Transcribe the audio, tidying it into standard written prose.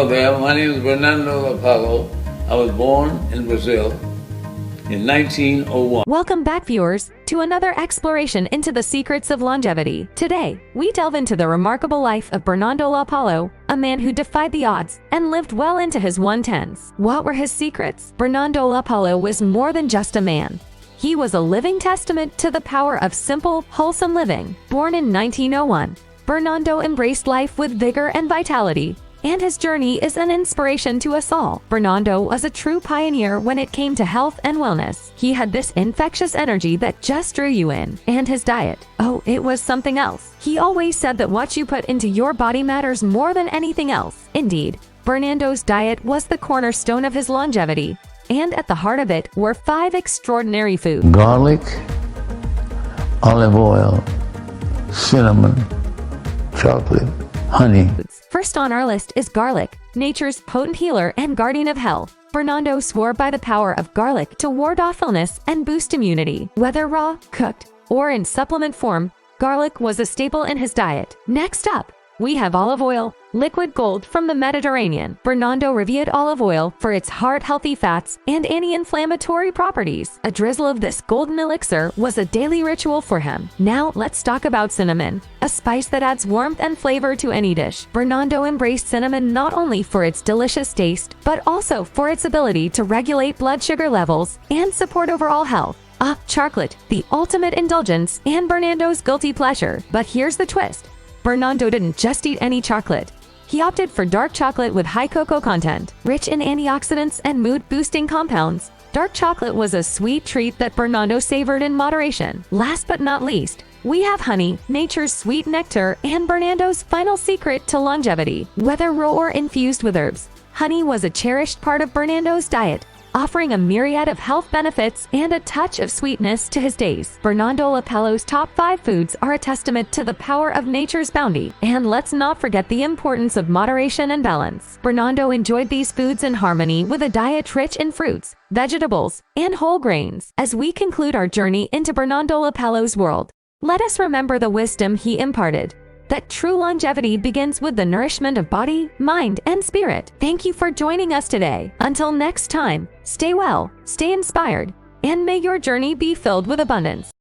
Hello there, my name is Bernando LaPallo. I was born in Brazil in 1901. Welcome back, viewers, to another exploration into the secrets of longevity. Today, we delve into the remarkable life of Bernando LaPallo, a man who defied the odds and lived well into his 110s. What were his secrets? Bernando LaPallo was more than just a man. He was a living testament to the power of simple, wholesome living. Born in 1901, Bernando embraced life with vigor and vitality, and his journey is an inspiration to us all. Bernando was a true pioneer when it came to health and wellness. He had this infectious energy that just drew you in. And his diet, oh, it was something else. He always said that what you put into your body matters more than anything else. Indeed, Bernando's diet was the cornerstone of his longevity, and at the heart of it were 5 extraordinary foods. Garlic, olive oil, cinnamon, chocolate, honey. First on our list is garlic, nature's potent healer and guardian of health. Bernando swore by the power of garlic to ward off illness and boost immunity. Whether raw, cooked, or in supplement form, garlic was a staple in his diet. Next up, we have olive oil, liquid gold from the Mediterranean. Bernando revered olive oil for its heart-healthy fats and anti-inflammatory properties. A drizzle of this golden elixir was a daily ritual for him. Now let's talk about cinnamon, a spice that adds warmth and flavor to any dish. Bernando embraced cinnamon not only for its delicious taste, but also for its ability to regulate blood sugar levels and support overall health. Chocolate, the ultimate indulgence and Bernando's guilty pleasure. But here's the twist. Bernando didn't just eat any chocolate. He opted for dark chocolate with high cocoa content. Rich in antioxidants and mood-boosting compounds, dark chocolate was a sweet treat that Bernando savored in moderation. Last but not least, we have honey, nature's sweet nectar, and Bernando's final secret to longevity. Whether raw or infused with herbs, honey was a cherished part of Bernando's diet, offering a myriad of health benefits and a touch of sweetness to his days. Bernando LaPallo's top 5 foods are a testament to the power of nature's bounty. And let's not forget the importance of moderation and balance. Bernando enjoyed these foods in harmony with a diet rich in fruits, vegetables, and whole grains. As we conclude our journey into Bernando LaPallo's world, let us remember the wisdom he imparted, that true longevity begins with the nourishment of body, mind, and spirit. Thank you for joining us today. Until next time, stay well, stay inspired, and may your journey be filled with abundance.